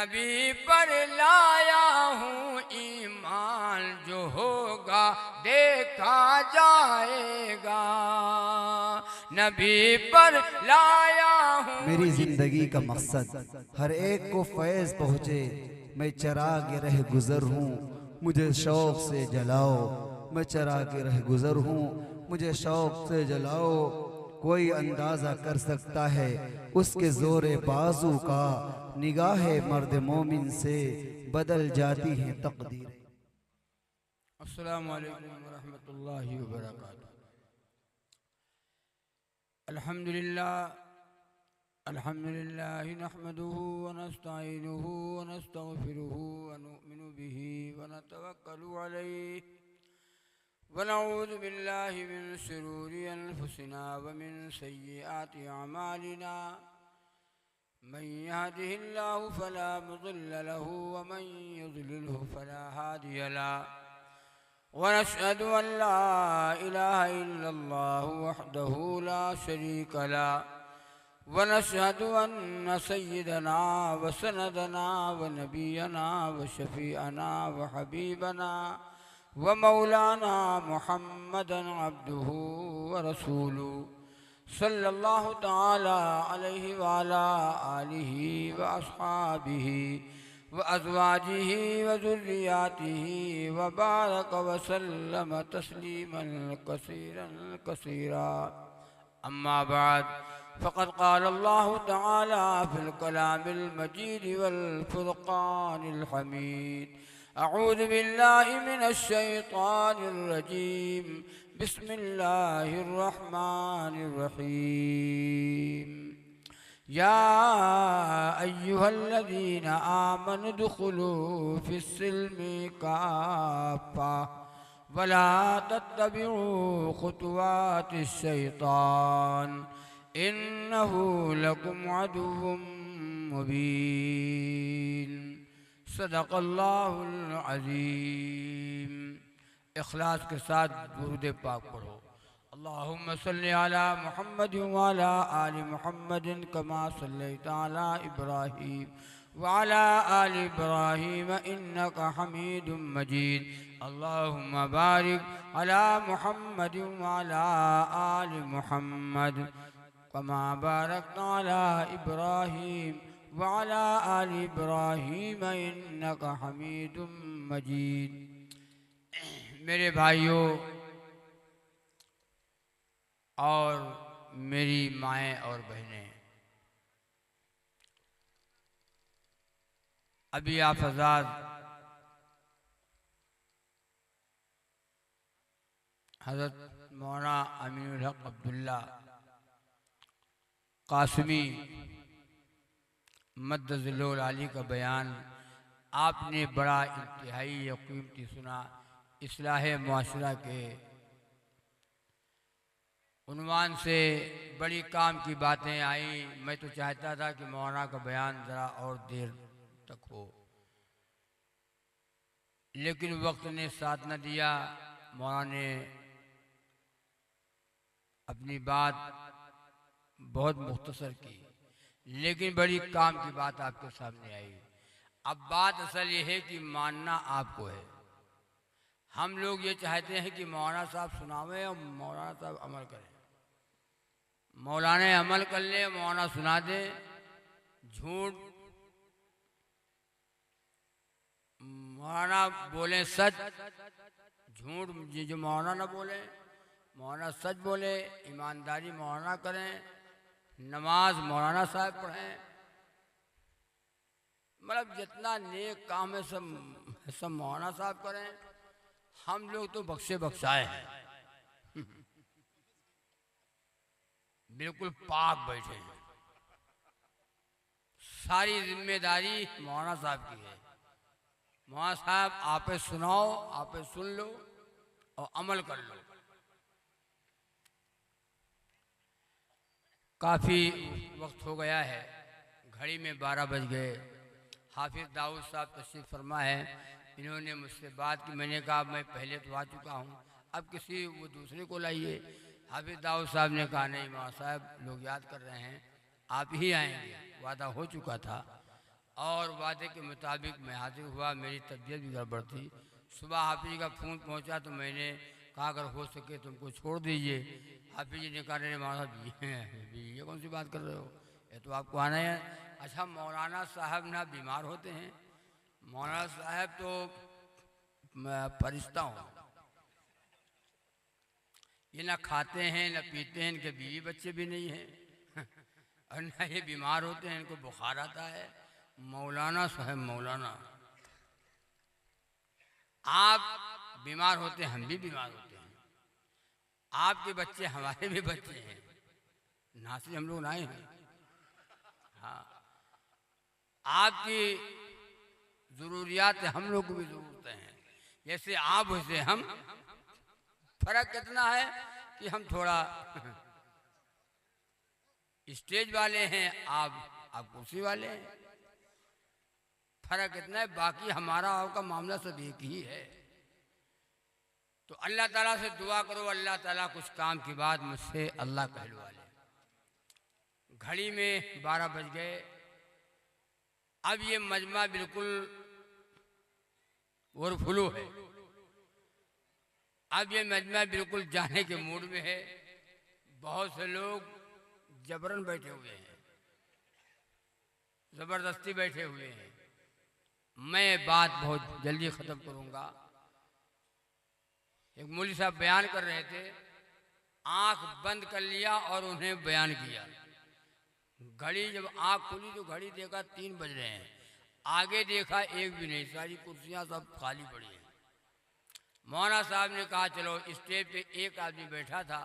नबी पर लाया हूँ ईमान, जो होगा देखा जाएगा। नबी पर लाया हूँ। मेरी जिंदगी का मकसद हर एक को फैज़ पहुँचे, मैं चराग रह गुज़र हूँ, मुझे शौक़ से जलाओ। मैं चराग रह गुज़र हूँ, मुझे शौक़ से जलाओ। कोई अंदाज़ा कर सकता है उसके ज़ोरे बाजू का, निगाहे मर्द मोमिन से बदल जाती हैं तकदीरें। अस्सलामु अलैकुम व रहमतुल्लाहि व बरकातुहू। अल्हम्दुलिल्लाह नहमदुहु व नस्तईनुहु व नस्तगफिरुहु व नुमिनु बिही व नतवक्कलु अलैहि व नऊज़ु बिल्लाहि मिन शुरूरि अनफुसिना व मिन सय्यिआति अमालिना। मन यहदिहिल्लाहु फला मुज़िल्ल लहु व मन युज़लिलहु फला हादिय लहु। वनशहदु अन ला इलाहा इल्लल्लाहु वहदहु ला शरीक लहु वनशहदु अन्न सय्यदना व सनदना व नबियना व शफीअना व हबीबना व मौलाना मुहम्मदन अब्दुहु व रसूलुहु सल्लल्लाहु तआला अलैहि व अला आलिहि व अस्हाबिहि व अज़वाजिहि व ज़ुर्रिय्यातिहि व बारक व सल्लम तस्लीमन कसीरन कसीरा। अम्मा बाद फ़क़द क़ाल अल्लाहु तआला फ़िल कलामिल मजीद वल फ़ुरक़ानिल हमीद। अऊज़ु बिल्लाहि मिनश शैतानिर रजीम। बिस्मिल्लाहिर रहमानिर रहीम। या अय्युहल्लज़ीना आमनु दुख़ुलू फ़िस्सिल्मि काफ़्फ़ा वला तत्तबिऊ ख़ुतुवातिश शैतान इन्नहु लकुम अदुव्वुम मुबीन। सदक़ल्लाहुल अज़ीम। इख़लास के साथ दुरूद पाक पढ़ो। अल्लाहुम्मा सल्लि अला मुहम्मद व अला आलि मुहम्मद कमा सल्लैता अला इब्राहीम व अला आलि इब्राहीम इन्नका हमीदुम मजीद। अल्लाहुम्मा बारिक अला मुहम्मद व अला आलि मुहम्मद कमा बारकता अला इब्राहीम व अला आलि इब्राहीम इन्नका हमीदुम मजीद। मेरे भाइयों और मेरी माएँ और बहनें, अभी आप हज़रात हज़रत मौलाना अमीनुल हक अब्दुल्ला कासमी मद्दज़िल्लुल आली का बयान आपने बड़ा इंतहाई कीमती सुना। इस्लाह मुआशरा के उन्वान से बड़ी काम की बातें आई। मैं तो चाहता था कि मौलाना का बयान ज़रा और देर तक हो, लेकिन वक्त ने साथ न दिया। मौलाना ने अपनी बात बहुत मुख्तसर की, लेकिन बड़ी काम की बात आपके सामने आई। अब बात असल ये है कि मानना आपको है। हम लोग ये चाहते हैं कि मौलाना साहब सुनावें और मौलाना साहब अमल करें। मौलाना अमल कर ले, मौलाना सुना दे। झूठ मौलाना बोले सच, झूठ जो मौलाना ना बोले, मौलाना सच बोले। ईमानदारी मौलाना करें, नमाज मौलाना साहब पढ़ें। मतलब जितना नेक काम है सब मौलाना साहब करें। हम लोग तो बख्शे बख्शाए हैं, बिल्कुल पाक बैठे हैं। सारी जिम्मेदारी मौलाना साहब की है। मौलाना साहब आप सुनाओ, आप सुन लो और अमल कर लो। काफ़ी वक्त हो गया है, घड़ी में 12 बज गए। हाफिज़ दाऊद साहब तशरीफ़ फरमा है। इन्होंने मुझसे बात की, मैंने कहा मैं पहले तो आ चुका हूँ, अब किसी वो दूसरे को लाइए। हाफिज़ दाऊद साहब ने कहा नहीं मौलाना साहब, लोग याद कर रहे हैं, आप ही आएंगे, वादा हो चुका था। और वादे के मुताबिक मैं हाजिर हुआ। मेरी तबीयत भी गड़बड़ थी। सुबह हाफिज जी का फ़ोन पहुंचा तो मैंने कहा अगर हो सके तुमको छोड़ दीजिए। हाफिज जी ने कहा नहीं मौलाना ये कौन सी बात कर रहे हो, ये तो आपको आना है। अच्छा मौलाना साहब ना बीमार होते हैं, मौलाना साहब तो फरिश्ता हूँ, ये ना खाते हैं ना पीते हैं, इनके बीवी बच्चे भी नहीं हैं और ना ये बीमार होते हैं, इनको बुखार आता है। मौलाना साहब मौलाना, आप बीमार होते हैं, हम भी बीमार होते हैं, आपके बच्चे हमारे भी बच्चे हैं, नासी हम लोग ना हैं। हाँ, आपकी ज़रूरियात हम लोग को भी ज़रूरतें हैं, जैसे आप वैसे हम। फर्क कितना है कि हम थोड़ा स्टेज वाले हैं, आप कुर्सी वाले हैं। फर्क इतना है, बाकी हमारा आपका मामला सब एक ही है। तो अल्लाह ताला से दुआ करो, अल्लाह ताला कुछ काम की बात मुझसे अल्लाह कहलवा ले। घड़ी में 12 बज गए। अब ये मजमा बिल्कुल ओवरफ्लो है, अब ये मजमा बिल्कुल जाने के मूड में है। बहुत से लोग जबरन बैठे हुए हैं, ज़बरदस्ती बैठे हुए हैं। मैं बात बहुत जल्दी ख़त्म करूँगा। एक मौलवी साहब बयान कर रहे थे, आंख बंद कर लिया और उन्हें बयान किया। घड़ी जब आंख खुली तो घड़ी देखा 3 बज रहे हैं, आगे देखा एक भी नहीं, सारी कुर्सियां सब खाली पड़ी हैं। मौलाना साहब ने कहा चलो, स्टेज पे एक आदमी बैठा था,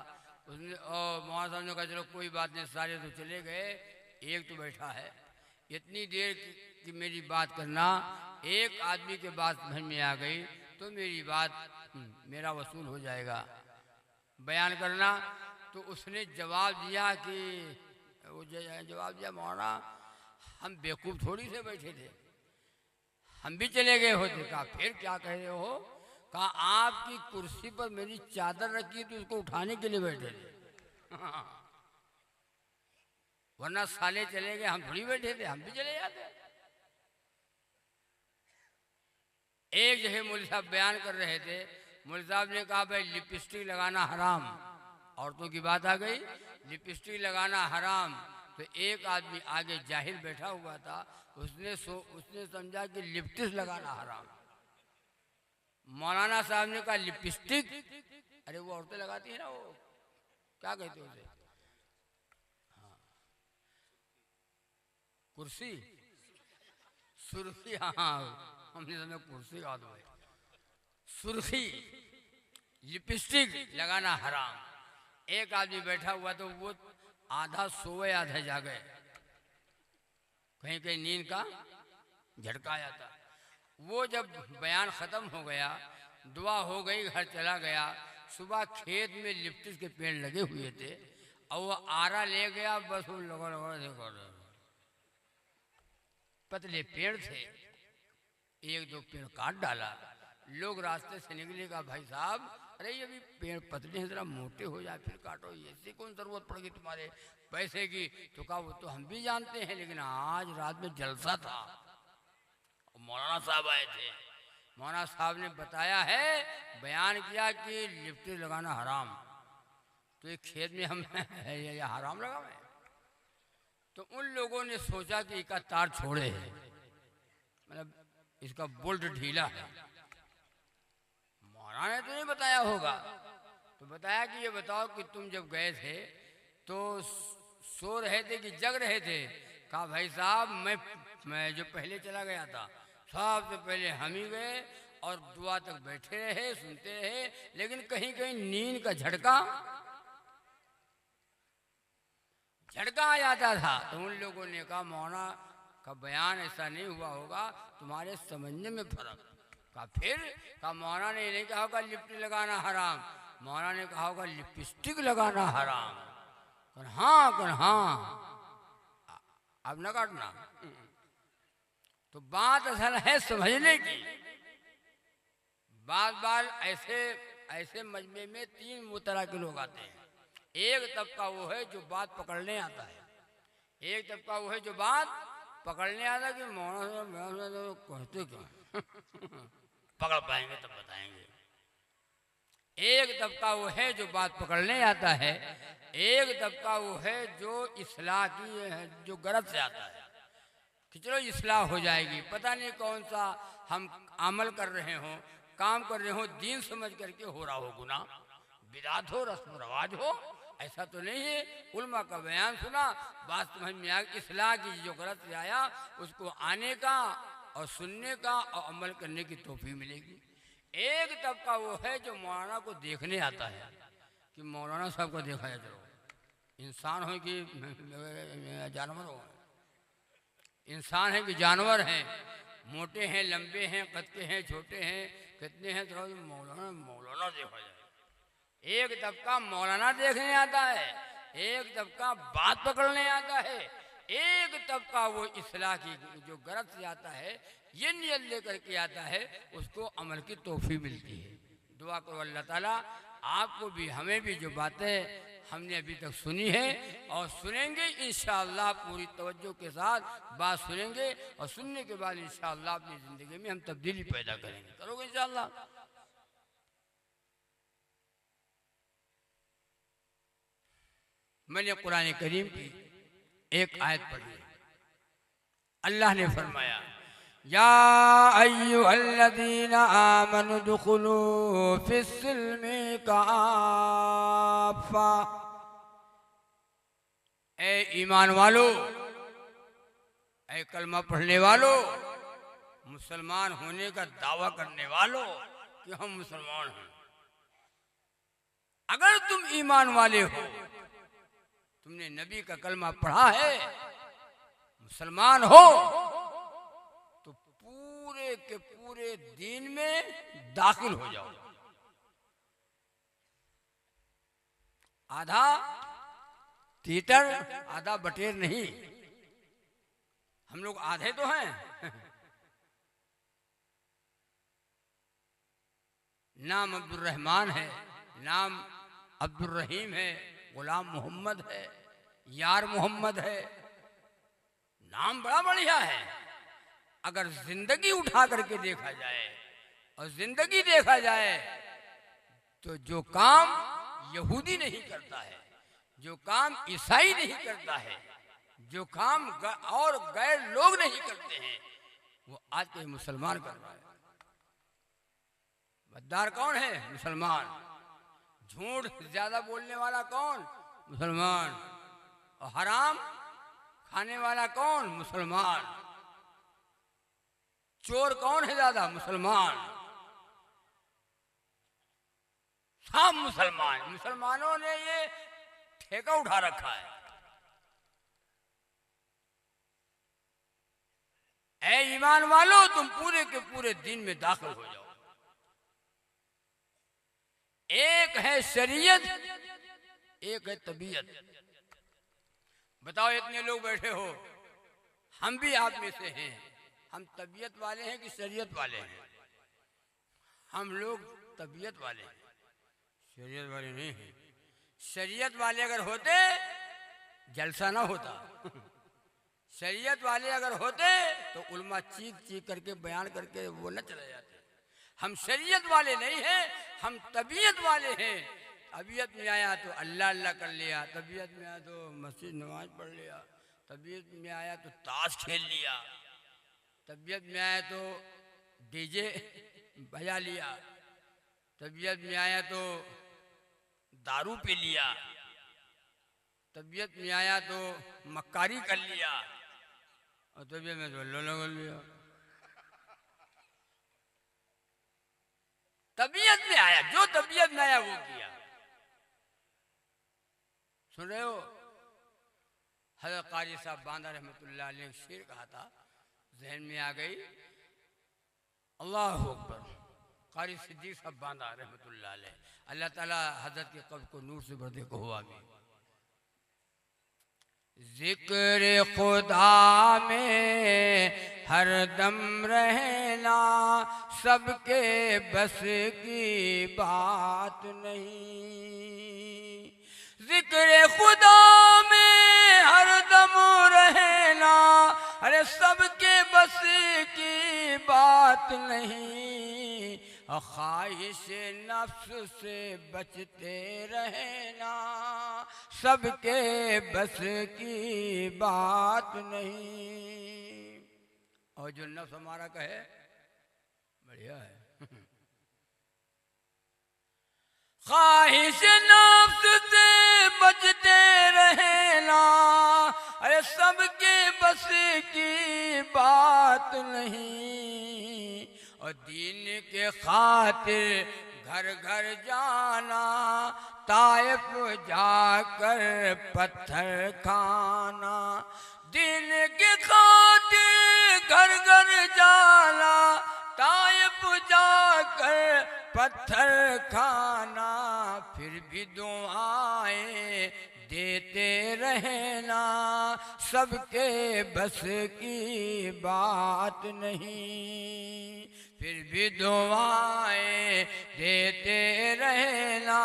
उसने और मौलाना साहब ने कहा चलो कोई बात नहीं, सारे तो चले गए, एक तो बैठा है। इतनी देर की मेरी बात करना, एक आदमी के बात समझ में आ गई तो मेरी बात मेरा वसूल हो जाएगा। बयान करना तो उसने जवाब दिया कि वो जवाब दिया मौलाना हम बेवकूफ़ थोड़ी से बैठे थे, हम भी चले गए होते। कहा फिर क्या कह रहे हो? कहा आपकी कुर्सी पर मेरी चादर रखी तो उसको उठाने के लिए बैठे थे वरना साले चले गए, हम थोड़ी बैठे थे, हम भी चले जाते। एक जगह मौलवी साहब बयान कर रहे थे, मौलवी साहब ने कहा भाई लिपस्टिक लगाना हराम, औरतों की बात आ गई, लिपस्टिक लगाना हराम। तो एक आदमी आगे जाहिल बैठा हुआ था, उसने समझा कि लिपस्टिक लगाना हराम। मौलाना साहब ने कहा लिपस्टिक, अरे वो औरतें लगाती है ना, वो क्या कहते हैं उसे, हाँ कुर्सी, सुर्खी, हाँ हमने समझा कुर्सी का दो, सुर्खी लिपस्टिक लगाना हराम। एक आदमी बैठा हुआ तो वो आधा सोए आधा जागे, कहीं कहीं नींद का झटका आया था। वो जब बयान ख़त्म हो गया, दुआ हो गई, घर चला गया। सुबह खेत में लिप्टिस के पेड़ लगे हुए थे और वो आरा ले गया, बस वो लगा पतले पेड़ थे, एक दो पेड़ काट डाला। लोग रास्ते से निकले, का भाई साहब अरे ये भी पेड़ पतले हैं, जरा मोटे हो जाए फिर काटो, ऐसी कौन ज़रूरत पड़ेगी तुम्हारे पैसे की? तो कहा वो तो हम भी जानते हैं, लेकिन आज रात में जलसा था, मौलाना साहब आए थे, मौलाना साहब ने बताया है, बयान किया कि लिपस्टिक लगाना हराम। तो एक खेत में हम ये हराम लगा हुआ है। तो उन लोगों ने सोचा कि इसका तार छोड़े है, मतलब इसका बोल्ट ढीला है। मौलाना ने तो नहीं बताया होगा, तो बताया कि ये बताओ कि तुम जब गए थे तो सो रहे थे कि जग रहे थे? कहा भाई साहब मैं जो पहले चला गया था, सबसे पहले हम ही गए और दुआ तक बैठे रहे, सुनते रहे, लेकिन कहीं कहीं नींद का झटका आ जाता था। तो उन लोगों ने कहा मौलाना का बयान ऐसा नहीं हुआ होगा, तुम्हारे समझने में फर्क। कहा फिर? कहा मौलाना ने नहीं कहा होगा लिपस्टिक लगाना हराम, मौलाना ने कहा होगा लिपस्टिक लगाना हराम। हाँ अब न काटना। तो बात असल है समझने की। बार ऐसे मजमे में 3 तरह के लोग आते हैं। एक तबका वो है जो बात पकड़ने आता है, एक तबका वो है जो बात पकड़ने आता कि मौलाना तो कहते क्या पकड़ पाएंगे तब बताएंगे। एक तबका वो है जो बात पकड़ने आता है, एक तबका वो है जो इस्लाह की जो गरज से आता है कि चलो इस्लाह हो जाएगी। पता नहीं कौन सा हम अमल कर रहे हो, काम कर रहे हो, दीन समझ करके हो रहा हो गुनाह, बिदात हो, रस्म रवाज हो, ऐसा तो नहीं है। उल्मा का बयान सुना, बात समझ में आ, इस्लाह की जो गरज से आया उसको आने का और सुनने का और अमल करने की तौफीक मिलेगी। एक तबका वो है जो मौलाना को देखने आता है कि मौलाना साहब को देखा जाए, चलो इंसान हो कि जानवर हो, इंसान है कि जानवर हैं, मोटे हैं, लंबे हैं, कद के हैं, छोटे हैं, कितने हैं, तो मौलाना मौलाना देखा जाए। एक तबका मौलाना देखने आता है, एक तबका बात पकड़ने आता है, एक तबका वो इस्लाह की जो गरज से आता है, ये नियत लेकर के आता है, उसको अमल की तौफीक मिलती है। दुआ करो अल्लाह ताला आपको भी हमें भी जो बातें हमने अभी तक सुनी है और सुनेंगे इंशाअल्लाह पूरी तवज्जो के साथ बात सुनेंगे और सुनने के बाद इंशाअल्लाह अपनी ज़िंदगी में हम तब्दीली पैदा करेंगे। करोगे इंशाअल्लाह? मैंने कुरान करीम की एक आयत पढ़ी, अल्लाह ने फरमाया या अय्युहल्लज़ीना आमनु दुखुलू फिस्सिल्मि काफ़ा, ए ईमान वालो, ए कलमा पढ़ने वालों, मुसलमान होने का दावा करने वालों कि हम मुसलमान हैं, अगर तुम ईमान वाले हो, तुमने नबी का कलमा पढ़ा है, मुसलमान हो, तो पूरे के पूरे दीन में दाखिल हो जाओ। आधा तीतर आधा बटेर नहीं, हम लोग आधे तो हैं। नाम अब्दुल रहमान है, नाम अब्दुल रहीम है, गुलाम मोहम्मद है, यार मोहम्मद है, नाम बड़ा बढ़िया है। अगर जिंदगी उठा करके देखा जाए और जिंदगी देखा जाए तो जो काम यहूदी नहीं करता है, जो काम ईसाई नहीं करता है, जो काम और गैर लोग नहीं करते हैं, वो आज के मुसलमान कर रहा है। गद्दार कौन है? मुसलमान। झूठ ज्यादा बोलने वाला कौन? मुसलमान। और हराम खाने वाला कौन? मुसलमान। चोर कौन है ज्यादा? मुसलमान। सब मुसलमान। मुसलमानों ने ये ठेका उठा रखा है। ऐ ईमान वालों, तुम पूरे के पूरे दिन में दाखिल हो जाओ। एक है शरीयत, एक है तबीयत। बताओ, इतने लोग बैठे हो, हम भी आप में से हैं, हम तबीयत वाले हैं कि शरीयत वाले हैं? हम लोग तबीयत वाले हैं, शरीयत वाले नहीं हैं। शरीयत वाले अगर होते जलसा ना होता। शरीयत वाले अगर होते तो उल्मा चीख चीख करके बयान करके वो न चले जाते। हम शरीयत वाले नहीं हैं, हम तबीयत वाले हैं। तबीयत में आया तो अल्लाह अल्लाह कर लिया, तबीयत में आया तो मस्जिद नमाज पढ़ लिया, तबीयत में आया तो ताश खेल लिया, तबीयत में आया तो डीजे बजा लिया, तबीयत में आया तो दारू पी लिया, तबीयत में आया तो मक्कारी कर लिया, और तबीयत में तो अल्लाह कर लिया। तबीयत में आया, जो तबीयत में आया वो किया। सुन रहे हो? हज़रत कारी साहब बांदा रहमतुल्लाह अलैह ने शेर कहा था, जहन में आ गई। अल्लाहु अकबर। कारी सिद्दीक साहब बांदा रहमतुल्लाह अलैह, अल्लाह ताला हज़रत के कब्र को नूर से भर दे को हुआ भी। जिक्र खुदा में हर दम रहना सबके बस की बात नहीं। जिक्र खुदा में हर दम रहना अरे सबके बस की बात नहीं, ख्वाहिश नफ्स से बचते रहना, सबके बस की बात नहीं। और जो नफ्स हमारा कहे बढ़िया है, ख्वाहिश नफ्स से बचते रहना, अरे सबके बस की बात नहीं। और दीन के खातिर घर घर जाना, ताइफ जाकर पत्थर खाना, दीन के खातिर घर घर जाना, ताइफ जाकर पत्थर खाना, फिर भी दुआएं देते रहना, सबके बस की बात नहीं। फिर भी दुआएं देते रहना,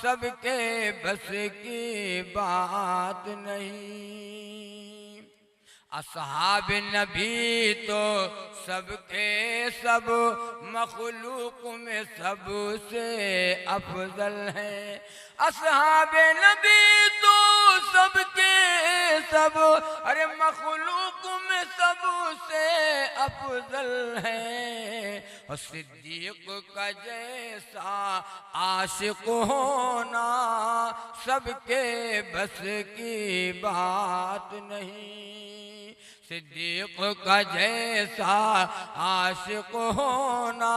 सबके बस की बात नहीं। असहाब नबी तो सबके सब मखलूक में सबसे अफजल हैं। असहाब नबी तो सबके सब, अरे मखलूक में सबसे अफजल हैं। और सिद्दीक का जैसा आशिक होना, सबके बस की बात नहीं। सिद्दीक का जैसा आशिक होना,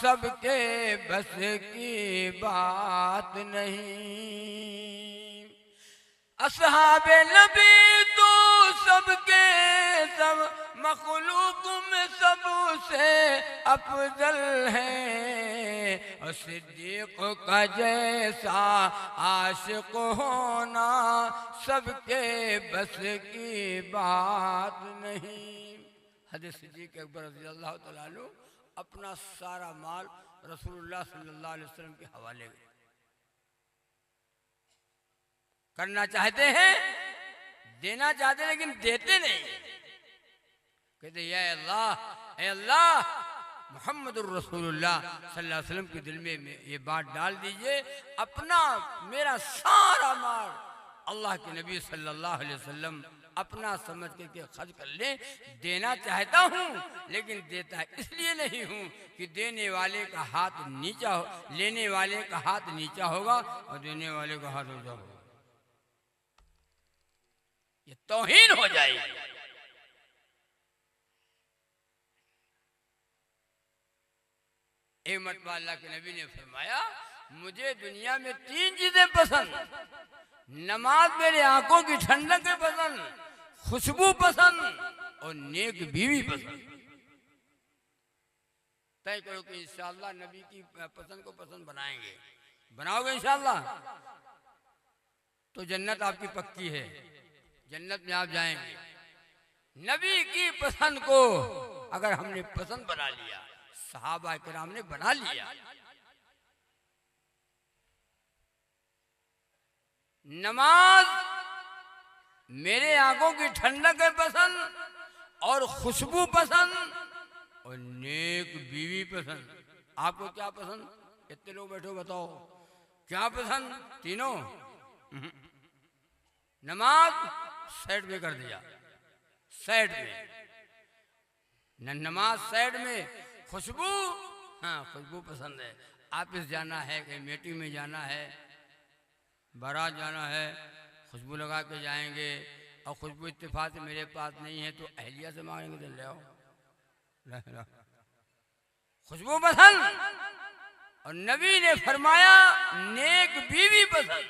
सबके बस की बात नहीं। असहाबे नबी तो सबके सब मखलूक में सबसे अफजल हैं। और सिद्दीक का जैसा आशिक होना, सबके बस की बात नहीं। हज़रत सिद्दीक अकबर रज़ी अल्लाह तआला अन्हु अपना सारा माल रसूलुल्लाह सल्लल्लाहु अलैहि वसल्लम के हवाले करना चाहते हैं, देना चाहते हैं, लेकिन देते नहीं। कहते या अल्लाह, ए अल्लाह, मुहम्मदुर रसूलुल्लाह सल्लल्लाहु अलैहि वसल्लम के दिल में ये बात डाल दीजिए, अपना मेरा सारा माल अल्लाह के नबी सल्लल्लाहु अलैहि वसल्लम अपना समझ करके खर्च कर ले। देना चाहता हूँ, लेकिन देता इसलिए नहीं हूँ कि देने वाले का हाथ नीचा हो, लेने वाले का हाथ नीचा होगा और देने वाले का हाथ ऊंचा होगा, ये तौहीन हो जाएगी। एक मरतबा अल्लाह के नबी ने फरमाया, मुझे दुनिया में 3 चीजें पसंद, नमाज मेरे आंखों की ठंडक है पसंद, खुशबू पसंद और नेक बीवी पसंद। तय करो कि इंशाअल्लाह नबी की पसंद को पसंद बनाएंगे। बनाओगे इंशाअल्लाह तो जन्नत आपकी पक्की है, जन्नत में आप जाएंगे। नबी की पसंद को अगर हमने पसंद बना लिया, सहाबा किराम ने बना लिया, नमाज मेरे आंखों की ठंडक है पसंद और खुशबू पसंद और नेक बीवी पसंद। आपको क्या पसंद? इतने लोग बैठो, बताओ क्या पसंद? तीनों। नमाज साइड में कर दिया, साइड में नमाज साइड में, खुशबू, हाँ खुशबू पसंद है। ऑफिस जाना है, कहीं मीटिंग में जाना है, बारात जाना है, खुशबू लगा के जाएंगे और खुशबू इत्तेफाक से मेरे पास नहीं है तो अहलिया से मांगेंगे, तो ले आओ। खुशबू पसंद और नबी ने फरमाया नेक बीवी पसंद।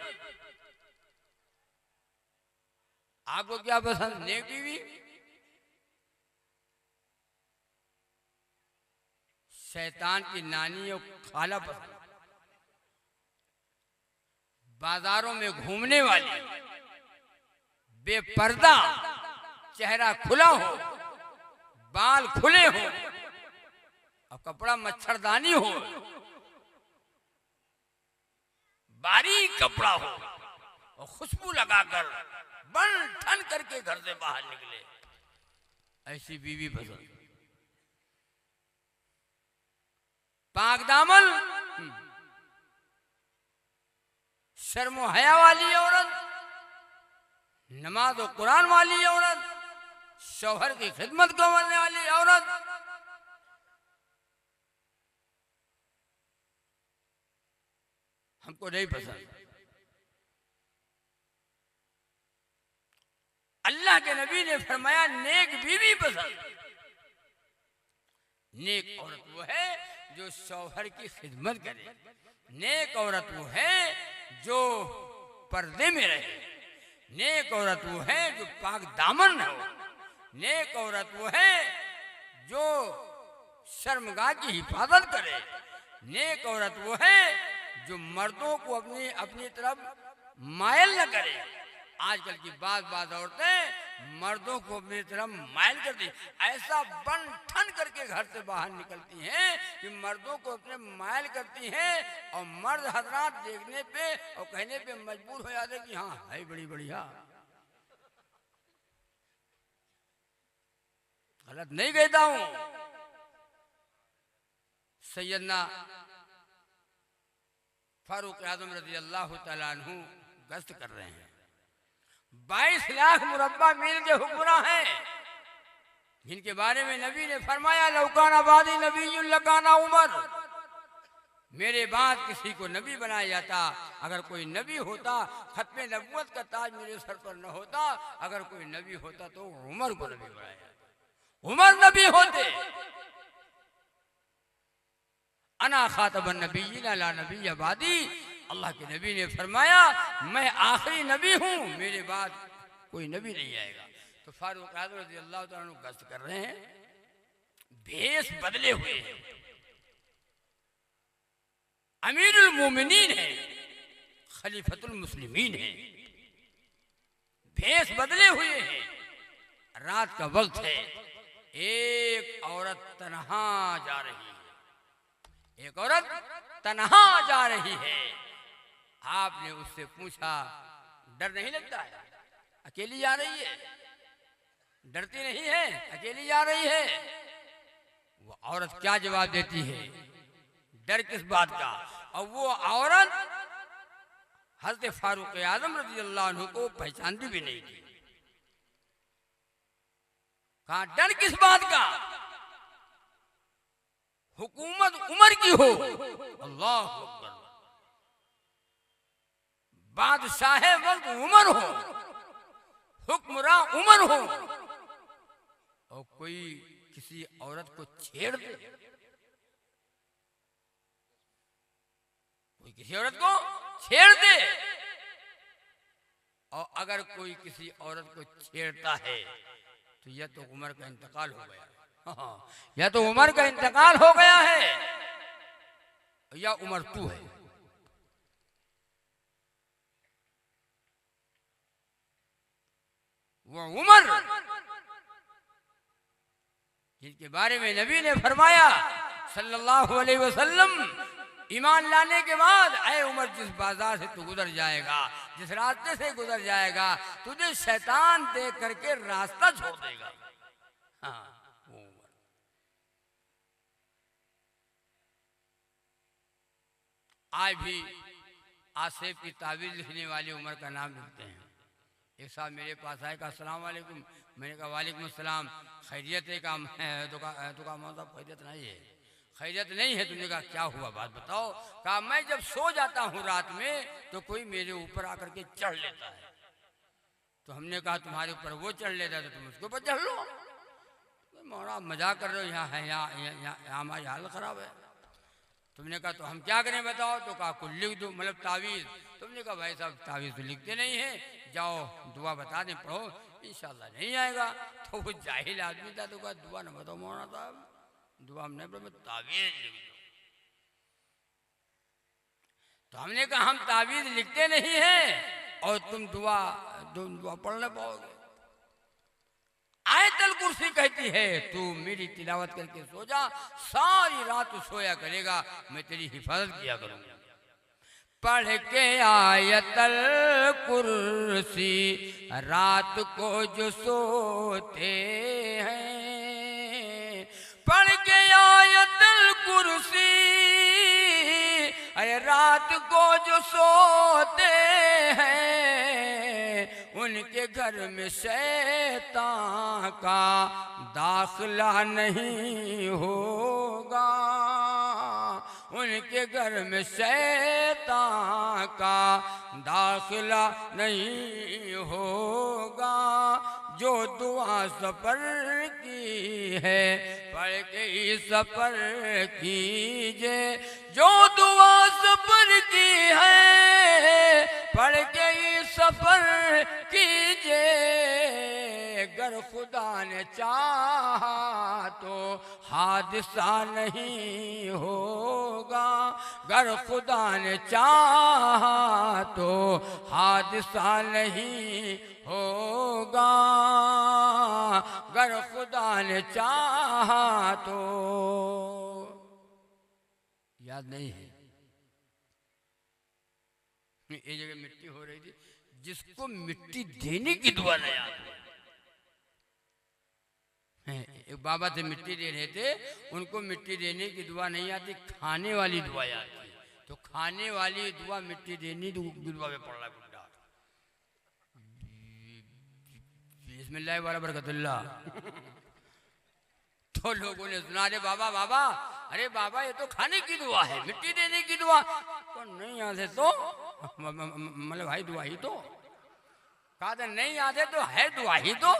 आपको क्या पसंद? नेक बीवी। शैतान की नानी और खाला पसंद, बाजारों में घूमने वाली, बेपर्दा, चेहरा खुला हो, बाल खुले हो और कपड़ा मच्छरदानी हो, बारीक कपड़ा हो और खुशबू लगाकर बन ठन करके घर से बाहर निकले, ऐसी बीवी पसंद, पाक दामन, शर्म हया वाली औरत, नमाज और कुरान वाली औरत, शौहर की खिदमत करने वाली औरत। हमको नहीं पसंद। अल्लाह के नबी ने फरमाया नेक बीवी पसंद। नेक औरत वो है जो शौहर की खिदमत करे, नेक औरत वो है जो पर्दे में रहे, नेक औरत वो है जो पाक दामन हो, नेक औरत वो है जो शर्मगाह की हिफाजत करे, नेक औरत वो है जो मर्दों को अपनी तरफ मायल न करे। आजकल की बात औरतें मर्दों को अपनी तरफ मायल करती, ऐसा बन ठन करके घर से बाहर निकलती हैं कि मर्दों को अपने मायल करती हैं, और मर्द हजरात देखने पे और कहने पे मजबूर हो जाते कि हाँ है बड़ी बढ़िया। गलत नहीं कहता हूं। सैयदना फारूक आजम रजी अल्लाह तआला अन्हु गश्त कर रहे हैं। 22 लाख मुरब्बा मील के हुक्मरान हैं, जिनके बारे में नबी ने फरमाया लौकाना बादी नबी लकाना उमर, मेरे बाद किसी को नबी बनाया जाता, अगर कोई नबी होता खत्मे नबूवत का ताज मेरे सर पर न होता, अगर कोई नबी होता तो उमर को नबी बनाया जाता। उमर नबी होते। अना खातबन नबीय्यीन ला नबी आबादी, अल्लाह के नबी ने फरमाया मैं आखिरी नबी हूं, मेरे बाद कोई नबी नहीं आएगा। तो फारूक आज़म रज़ी अल्लाह तआला अन्हु गश्त कर रहे हैं, भेष बदले हुए हैं, अमीरुल मोमिनीन है, खलीफतुल मुस्लिमीन है, भेष बदले हुए हैं, रात का वक्त है, एक औरत तन्हा जा रही है, एक औरत तन्हा जा रही है। आपने उससे पूछा डर नहीं लगता है? अकेली जा रही है, डरती नहीं है, अकेली जा रही है। वो औरत क्या जवाब देती है, डर किस बात का? और वो औरत हज़रत फारूक आज़म रज़ी अल्लाह अन्हु को पहचानती भी नहीं थी। कहा डर किस बात का? हुकूमत उमर की हो, अल्लाह अकबर, बादशाह वक्त उमर हो, हुक्मरां उमर हो, और कोई किसी औरत को छेड़ दे, कोई किसी औरत को छेड़ दे, और अगर कोई किसी औरत को छेड़ता है तो यह तो उमर का इंतकाल हो गया, या तो उमर का इंतकाल हो गया है, या उमर तू है। वो उमर जिनके बारे में नबी ने फरमाया सल्लल्लाहु अलैहि वसल्लम, ईमान लाने के बाद ऐ उमर जिस बाजार से तू गुजर जाएगा, जिस रास्ते से गुजर जाएगा, तुझे शैतान देख करके रास्ता छोड़ देगा। हाँ, वो उमर। आज भी आसेफ की तावीज़ लिखने वाले उमर का नाम लिखते हैं। एक साहब मेरे पास आए, कहा अस्सलाम वालेकुम। मैंने कहा वालेकुम अस्सलाम, खैरियत है? काम तो साहब खैरियत नहीं है। खैरियत नहीं है? तुमने कहा क्या हुआ बात बताओ? कहा मैं जब सो जाता हूँ रात में तो कोई मेरे ऊपर आकर के चढ़ लेता है। तो हमने कहा तुम्हारे ऊपर वो चढ़ लेता है तो तुम उसके ऊपर चढ़ लो। मौला मजाक कर रहे हो, यहाँ है, यहाँ हमारी हालत खराब है। तुमने कहा तो हम क्या करें बताओ? तो कहा कुल लिख दो, मतलब तावीज़। तुमने कहा भाई साहब तावीज़ तो लिखते नहीं है, जाओ दुआ बता दें, पढ़ो, इंशाल्लाह नहीं आएगा। तो वो जाहिल आदमी था, तो कहा दुआ न बताओ मौलाना साहब, दुआ हम नहीं पढ़ो, तावीज़ लिख दो। तो हमने कहा हम तावीज़ लिखते नहीं हैं और तुम दुआ पढ़ नहीं पाओगे। आयतल कुर्सी कहती है तू मेरी तिलावत करके सो जा, सारी रात तू सोया करेगा, मैं तेरी हिफाजत किया करूंगा। पढ़ के आयतल कुर्सी रात को जो सोते हैं, पढ़ के आयतल कुर्सी अरे रात को जो सोते हैं, उनके घर में शैतान का दाखिला नहीं होगा, उनके घर में शैतान का दाखिला नहीं होगा। जो दुआ सफर की है पढ़ के ही सफर कीजिए, जो दुआ सफर की है पढ़ के ही सफर कीजिए। अगर खुदा ने चाहा तो हादसा नहीं होगा, अगर खुदा ने चाहा तो हादसा नहीं होगा, अगर खुदा ने चाहा तो। याद नहीं है? एक जगह मिट्टी हो रही थी, जिसको मिट्टी देने की दुआ नहीं आती। एक बाबा थे मिट्टी दे रहे थे, उनको मिट्टी देने की दुआ नहीं आती, खाने वाली दुआ आती। तो खाने वाली दुआ मिट्टी देने की दुआ में पड़ रहा है बुड्ढा। बिस्मिल्लाह वाला बरकतुल्लाह। तो लोगों ने सुना, अरे बाबा बाबा, अरे बाबा ये तो खाने की दुआ है, मिट्टी देने की दुआ तो नहीं आते तो मतलब भाई दुआ ही तो कहा था, नहीं आते तो है दुआ ही तो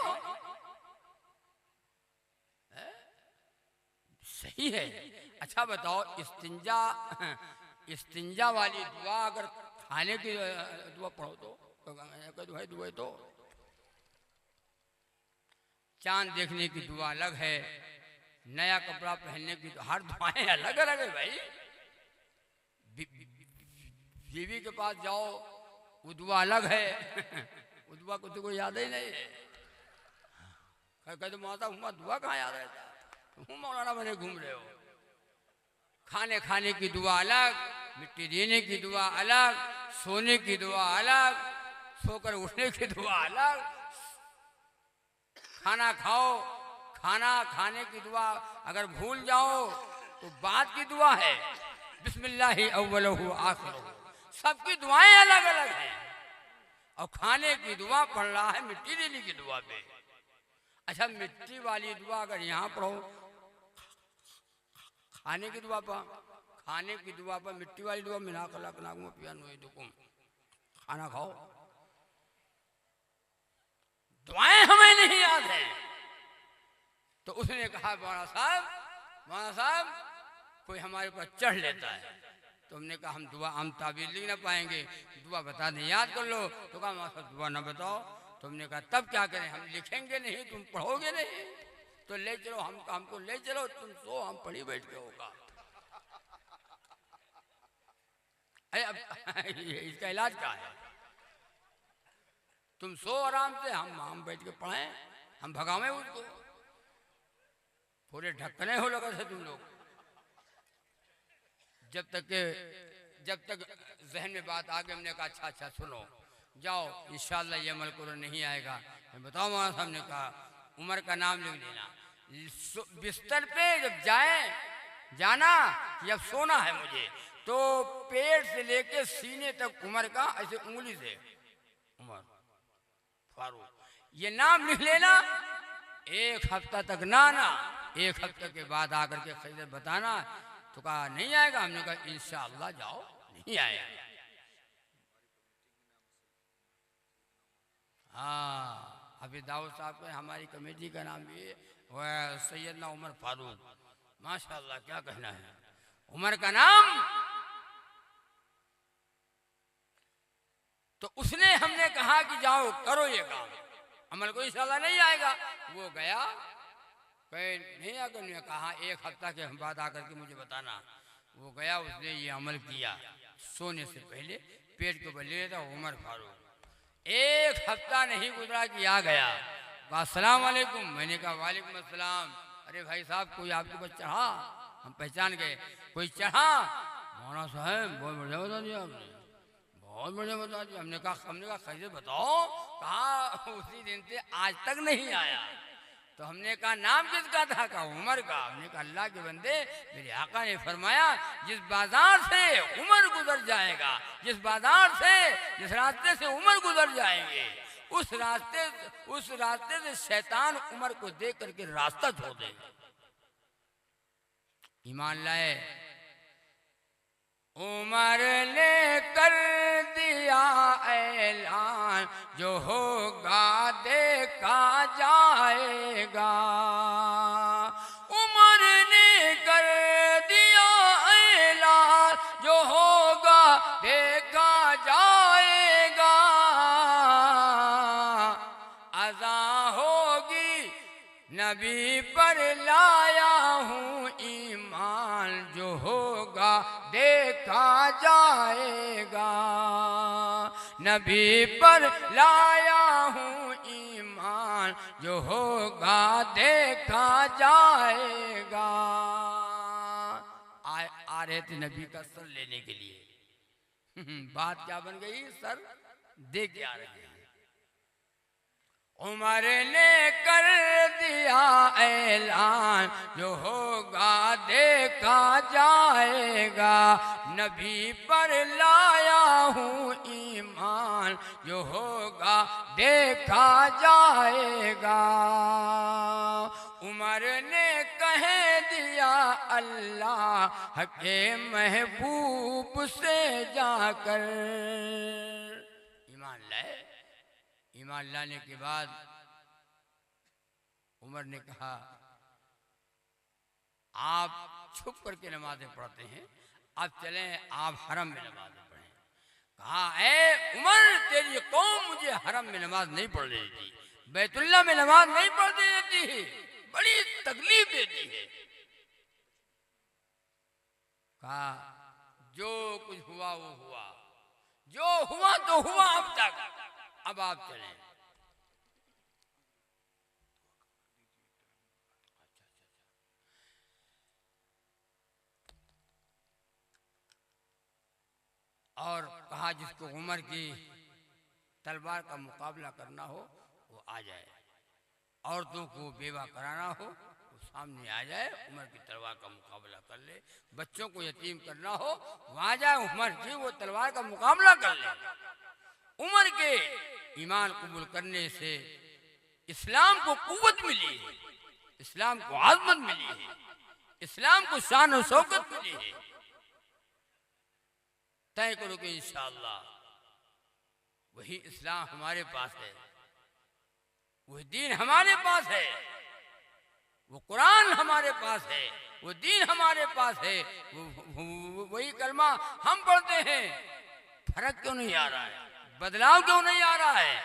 सही है। अच्छा बताओ, इस्तिंजा वाली दुआ अगर खाने की दुआ पढ़ो तो दुआ तो चांद देखने की दुआ अलग है, नया कपड़ा पहनने की तो हर दुआएं अलग अलग है भाई। बीवी के पास जाओ वो दुआ अलग है, वो दुआ को तुमको याद ही नहीं है। कहते माता हुआ दुआ कहाँ याद रहता, तुम मौलाना बने घूम रहे हो। खाने खाने की दुआ अलग, मिट्टी देने की दुआ अलग, सोने की दुआ अलग, सोकर उठने की दुआ अलग, खाना खाओ, खाना खाने की दुआ अगर भूल जाओ तो बाद की दुआ है बिस्मिल्लाहि अव्वलहु आखिरहु। सबकी दुआएं अलग अलग हैं और खाने की दुआ पढ़ रहा है मिट्टी देने की दुआ पे। अच्छा, मिट्टी वाली दुआ अगर यहाँ पढ़ो, खाने की दुआ पर मिट्टी वाली दुआ मिला खाना खाओ, दुआएं हमें नहीं याद है। तो उसने कहा मौलाना साहब कोई हमारे ऊपर चढ़ लेता है, तो हमने कहा हम दुआ हम ताबीर लिख ना पाएंगे, दुआ बता दें, याद कर लो। तो कहा मौलाना साहब दुआ ना बताओ। तो हमने कहा तब क्या करें, हम लिखेंगे नहीं, तुम पढ़ोगे नहीं, तो ले चलो हमको ले चलो, तुम सो हम पढ़ी बैठ के होगा। अरे अब इसका इलाज क्या है, तुम सो आराम से, हम बैठ के पढ़ें, हम भगावे उसको। पूरे ढक्कने हो लगा थे तुम लोग। जब तक जहन में बात आ गई, हमने कहा अच्छा सुनो, जाओ इंशाल्लाह ये अमल करो, नहीं आएगा मैं बताओ। मौलाना साहब ने कहा उमर का नाम लिख लेना, बिस्तर पे जब जाना जब सोना है मुझे, तो पेट से लेके सीने तक उमर का ऐसे उंगली से उमर फारूक ये नाम लिख लेना। एक हफ्ता तक ना एक हफ्ते के बाद आकर के खैर बताना। तो कहा नहीं आएगा, हमने कहा इंशाअल्लाह जाओ, नहीं आएगा। हाँ, अभी दाऊद साहब के हमारी कमेटी का नाम भी है सैयदना उमर फारूक। माशाअल्लाह, क्या कहना है उमर का नाम। तो उसने हमने कहा कि जाओ करो ये काम, अमल को इंशाअल्लाह नहीं आएगा। वो गया, नहीं आकर ने कहा एक हफ्ता के बाद आकर के मुझे बताना। वो गया, उसने ये अमल किया, सोने से पहले पेट को बले था उमर फारूक। एक हफ्ता नहीं गुजरा कि आ गया, अस्सलाम वालेकुम। मैंने कहा वालेकुम अस्सलाम। अरे भाई साहब कोई आपके ऊपर चढ़ा? हम पहचान गए, कोई चढ़ा? मौलाना साहब बहुत बढ़िया बता दिया आपने। बहुत बढ़िया बता दिया। हमने कहा कैसे बताओ। कहा उसी दिन से आज तक नहीं आया। तो हमने कहा नाम किसका था? कहा उमर का। हमने कहा अल्लाह के बंदे, मेरे आका ने फरमाया जिस बाजार से उमर गुजर जाएगा, जिस बाजार से, जिस रास्ते से उमर गुजर जाएंगे, उस रास्ते से शैतान उमर को देख करके रास्ता छोड़ देगा। ईमान लाए। उमर ने कर दिया ऐलान, जो होगा देखा जाएगा। उमर ने कर दिया ऐलान, जो होगा देखा जाएगा। अज़ा होगी नबी पर लाया हूँ ईमान, जो होगा देखा जाएगा। नबी पर लाया हूँ ईमान, जो होगा देखा जाएगा। आ रहे थे नबी का सर लेने के लिए। बात क्या बन गई? सर दे के आ रहे हैं। उमर ने कर दिया ऐलान, जो होगा देखा जाएगा। नबी पर लाया हूँ ईमान, जो होगा देखा जाएगा। उमर ने कह दिया अल्लाह के महबूब से जाकर। ईमान लाए। ईमान लाने के बाद उमर ने कहा आप छुप करके नमाजें पढ़ते हैं, अब चलें आप हरम में नमाजें पढ़ें। कहा ऐ उमर, तेरी कौम मुझे हरम में नमाज नहीं पढ़ देती, बैतुल्लाह में नमाज नहीं पढ़ देती है, बड़ी तकलीफ देती है। कहा जो कुछ हुआ वो हुआ, जो हुआ तो हुआ अब तक, अब आप चलें। और कहा जिसको उमर की तलवार का मुकाबला करना हो वो आ जाए, औरतों को बेवा कराना हो वो सामने आ जाए, उमर की तलवार का मुकाबला कर ले। बच्चों को यतीम करना हो वहां जाए, उमर जी वो तलवार का मुकाबला कर ले। उमर के ईमान कबूल करने से इस्लाम को कुव्वत मिली है, इस्लाम को आज़मत मिली है, इस्लाम को शान और शौकत मिली है। तय करो कि इंशाअल्लाह वही इस्लाम हमारे पास है, वही दीन हमारे पास है, वो कुरान हमारे पास है, वो दीन हमारे पास है, वही कलमा हम पढ़ते हैं। फर्क क्यों नहीं आ रहा है? बदलाव क्यों नहीं आ रहा है?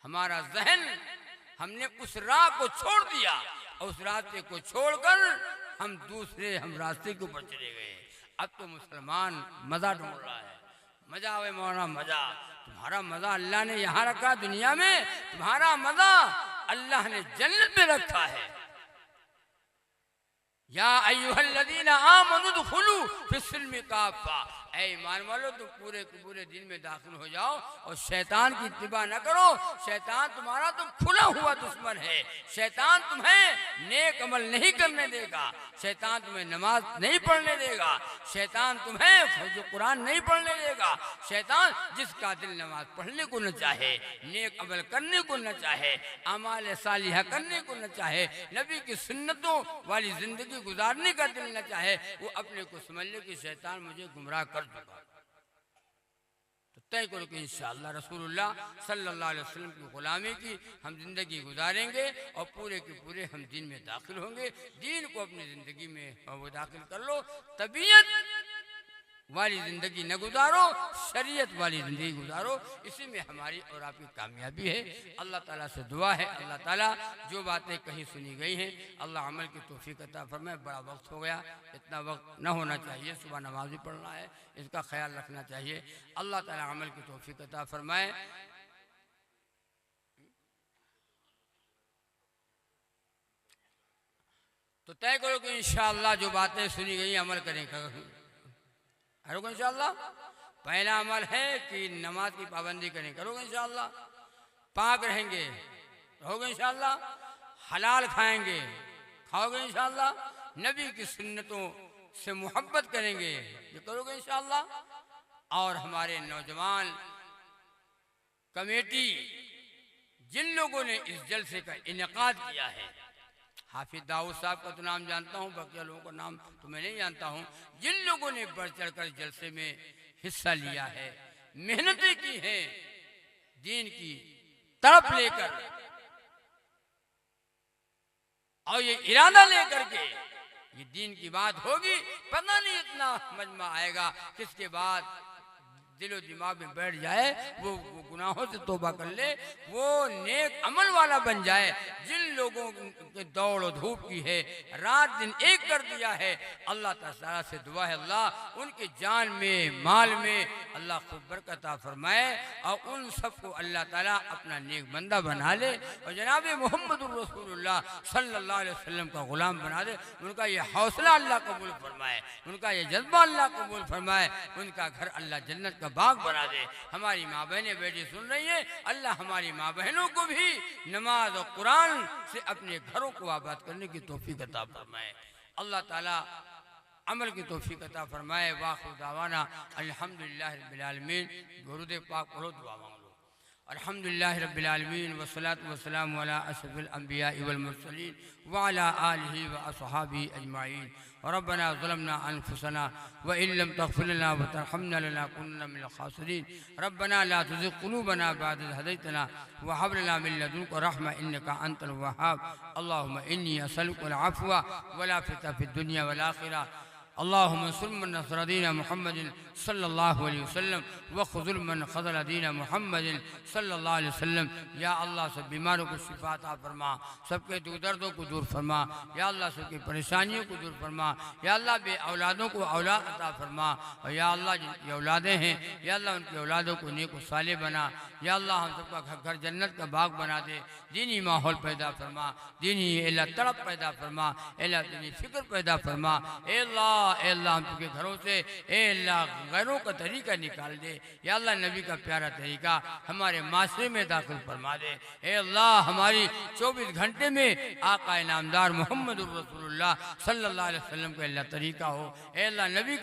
हमारा जहन, हमने उस राह को छोड़ दिया और उस रास्ते को छोड़कर हम रास्ते के ऊपर चले गए। अब तो मुसलमान मजा ढूंढ रहा है। मजा आवे मौलाना मजा, तुम्हारा मजा अल्लाह ने यहाँ रखा दुनिया में, तुम्हारा मजा अल्लाह ने जन्नत में रखा है। या अय्युहल्लज़ीना आमनू दुखुलू फिस्सिल्मि काफ़ा, ऐ ईमान वालों तुम पूरे के पूरे दिन में दाखिल हो जाओ और शैतान की इत्तिबा न करो। शैतान तुम्हारा तो खुला हुआ दुश्मन है। शैतान तुम्हें नेक अमल नहीं करने देगा, शैतान तुम्हें नमाज नहीं पढ़ने देगा, शैतान तुम्हें जो कुरान नहीं पढ़ने देगा। शैतान जिसका दिल नमाज पढ़ने को न चाहे, नेक अमल करने को न चाहे, अमाल सालिहा करने को न चाहे, नबी की सुन्नतों वाली जिंदगी गुजारने का दिल न चाहे, वो अपने को समझ ले कि शैतान मुझे गुमराह कर चुका। तो तय करो कि इंशाअल्लाह रसूलुल्लाह सल्लल्लाहु अलैहि वसल्लम की गुलामी की हम जिंदगी गुजारेंगे और पूरे के पूरे हम दीन में दाखिल होंगे। दीन को अपनी जिंदगी में वो दाखिल कर लो। तबीयत वाली जिंदगी न गुजारो, शरीयत वाली जिंदगी गुजारो। इसी में हमारी और आपकी कामयाबी है। अल्लाह ताला से दुआ है, अल्लाह ताला जो बातें कहीं सुनी गई हैं अल्लाह अमल की तौफीक अता फरमाए। बड़ा वक्त हो गया, इतना वक्त न होना चाहिए, सुबह नमाज भी पढ़ना है, इसका ख्याल रखना चाहिए। अल्लाह ताला अमल की तौफीक अता फरमाए। तो तय करो कि इंशाअल्लाह जो बातें सुनी गई अमल करें इंशाअल्लाह। पहला अमल है कि नमाज की पाबंदी करें, करोगे इंशाअल्लाह, पाक रहेंगे, रहोगे इंशाअल्लाह, हलाल खाएंगे, खाओगे इंशाअल्लाह, नबी की सुन्नतों से मोहब्बत करेंगे, ये करोगे इंशाअल्लाह। और हमारे नौजवान कमेटी जिन लोगों ने इस जलसे का इनेकाद किया है, हाफिज दाऊद साहब का तो नाम जानता हूँ, बाकी लोगों का नाम तो मैं नहीं जानता हूँ, जिन लोगों ने बढ़ चढ़कर जलसे में हिस्सा लिया है, मेहनतें की हैं, दीन की तड़प लेकर और ये इरादा लेकर के ये दीन की बात होगी, पता नहीं इतना मजमा आएगा किसके बाद दिलो दिमाग में बैठ जाए, वो गुनाहों से तौबा कर ले, वो नेक अमल वाला बन जाए। जिन लोगों के दौड़ धूप की है, रात दिन एक कर दिया है, अल्लाह ताला से दुआ है अल्लाह उनके जान में माल में अल्लाह खूब बरकत फरमाए और उन सबको अल्लाह ताला अपना नेक बंदा बना ले और जनाब मोहम्मदुर रसूलुल्लाह सल्लल्लाहु अलैहि वसल्लम का गुलाम बना दे। उनका ये हौसला अल्लाह कबूल फरमाए, उनका ये जज्बा अल्लाह कबूल फरमाए, उनका घर अल्लाह जन्नत का बाग बना दे। हमारी माँ बहनें बेटी सुन रही हैं, अल्लाह हमारी माँ बहनों को भी नमाज और कुरान से अपने घरों को आबाद करने की तौफीक अता फरमाए। अल्लाह ताला अमल की तौफीक अता फरमाए। वाखिर दावाना अल्हम्दुलिल्लाह रब्बिल आलमीन। दुरूद पाक पढ़ो, दुआ मांग लो। अल्हम्दुलिल्लाह रब्बिल आलमीन वस्सलातु वस्सलामु अला अशरफिल अंबिया वल मुरसलीन व अला आलिहि व अस्हाबिहि अजमाइन। रब्बना ज़लमना अनफुसना व इन लम तग़फिर लना व तरहमना लनकुनन्ना मिनल खासिरीन। रब्बना ला तुज़िग़ क़ुलूबना बअद इज़ हदैतना व हब लना मिन लदुनका रहमा इन्नका अंतल वहाब। अल्लाहुम्मा इन्नी असअलुकल अफ़्वा वल आफ़ियता फ़िद दुनिया वल आखिरह। अल्लाहुम्मा अंसुर मन नसर दीन मुहम्मदिन सल्लल्लाहु अलैहि वसल्लम व ख़ुज़ुल मन ख़ज़ल दीन मुहम्मदिन सल्लल्लाहु अलैहि वसल्लम। या अल्लाह सब बीमारों को शिफा अता फरमा, सबके दुख दर्दों को दूर फरमा। या अल्लाह सबकी परेशानियों को दूर फरमा। या अल्लाह बे औलादों को औलाद अता फरमा। और या अल्लाह जिनकी औलादें हैं, या अल्लाह उनकी औलादों को नेक व सालेह बना। या अल्लाह हम सबका घर जन्नत का बाग बना दे। दीनी माहौल पैदा फरमा, दीनी अल्लाह तड़प पैदा फरमा, अल्लाह दीनी फिक्र पैदा फरमा। अल्लाह हम सबके घरों से अल्लाह गैरों का तरीका निकाल दे। या अल्लाह नबी का प्यारा तरीका हमारे माशरे में दाखिल फरमा दे। अल्लाह हमारी 24 घंटे में आका नामदार मोहम्मदुर रसूलुल्लाह सल्लल्लाहु अलैहि वसल्लम का अल्लाह तरीका हो। अल्लाह नबी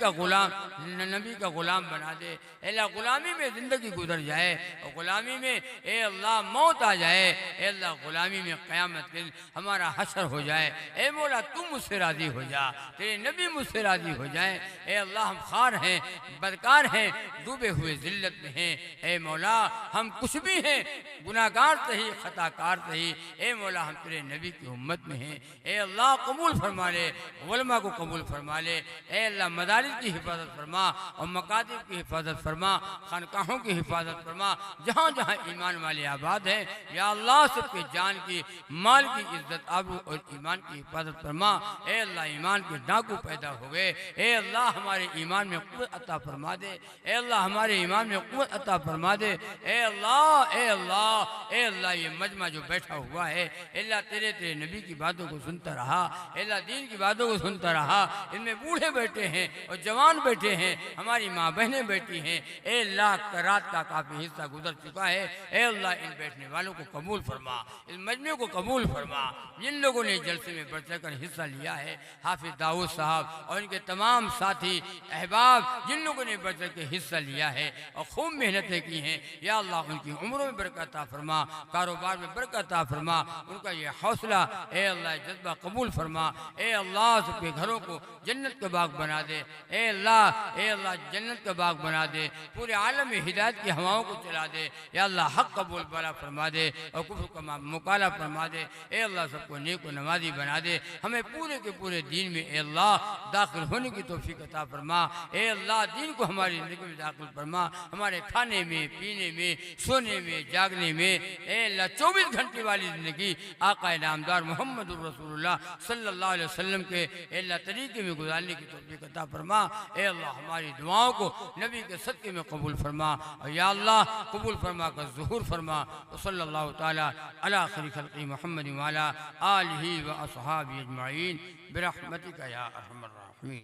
का गुलाम बना दे। अल्लाह गुलामी में ज़िंदगी गुजर जाए और गुलामी में अल्लाह मौत आ जाए। अल्लाह गुलामी में क़यामत के दिन हमारा हशर हो जाए। ए मौला तू मुझसे राज़ी हो जा, तेरे नबी मुझसे राज़ी हो जाए। ए अल्लाह हम खार हैं, बदकार हैं, डूबे हुए ज़िल्लत में हैं। ए मौला हम कुछ भी हैं, गुनाहगार सही, खताकार सही। ए मौला हम तेरे नबी की उम्मत में हैं। ए अल्लाह कबूल फरमा ले, उलमा को कबूल फरमा ले। ए अल्लाह मदारिस की हिफाजत फरमा और मकातिब की हिफाजत फरमा, खानकाहों की हिफाजत फरमा, जहाँ जहाँ ईमान वाले आबाद हैं। या अल्लाह सबके जान की, माल की इज्जत आबरू और ईमान की हिफाजत फरमा। ए अल्लाह ईमान के डाकू पैदा हो गए। ए अल्लाह हमारे ईमान में क़ुव्वत अता फरमा दे। ए अल्लाह हमारे ईमान में क़ुव्वत अता फरमा दे। ए अल्लाह ए अल्लाह ए अल्लाह ये मजमा जो बैठा हुआ है, अल्लाह तेरे नबी की बातों को सुनता रहा, अल्लाह दीन की बातों को सुनता रहा। इनमें बूढ़े बैठे हैं और जवान बैठे हैं, हमारी माँ बहनें बैठी हैं। ए अल्लाह रात का काफ़ी हिस्सा गुजर चुका है। ए अल्लाह इन बैठने वालों को कबूल फरमा, इस मजमे को कबूल फरमा। जिन लोगों ने जलसे में बढ़ चढ़कर हिस्सा लिया है, हाफिज दाऊद साहब और इनके तमाम साथी अहबाब जिन लोगों ने बढ़ चढ़ के हिस्सा लिया है और खूब मेहनतें की हैं, या अल्लाह उनकी उम्रों में बरकत अता फरमा, कारोबार में बरकत अता फरमा। उनका ये हौसला ए अल्लाह जज्बा कबूल फरमा। ए अल्लाह सबके घरों को जन्नत का बाग बना दे। ए अल्लाह जन्नत का बाग बना दे। पूरे आलम में हिदायत की हवाओं को चला दे। या अल्लाह हक कबूल वाला फरमा दे और कुफ्र का मुकाला फरमा दे। ए अल्लाह सबको नेक व नमाजी बना दे। हमें पूरे के पूरे दीन में ए अल्लाह दाखिल होने की तौफीक अता फरमा। ए अल्लाह दीन को हमारी ज़िंदगी में दाखिल फरमा, हमारे खाने में, पीने में, सोने में, जागने में। ए अल्लाह 24 घंटे वाली ज़िंदगी आका नामदार मोहम्मदुर रसूलुल्लाह सल्लल्लाहु अलैहि वसल्लम के अल्लाह तरीके में गुजारने की तौफीक अता फरमा। ए अल्लाह हमारी दुआओं को नबी के सदक़े में कबूल फरमा और या अल्लाह कबूल फरमा कर ज़ुहूर फरमा। सल्लल्लाहु ताला अला खैरि खल्क़ि मुहम्मद व अला आलिहि व अस्हाबिहि अजमाइन बिरहमतिका या अरहमर राहिमीन।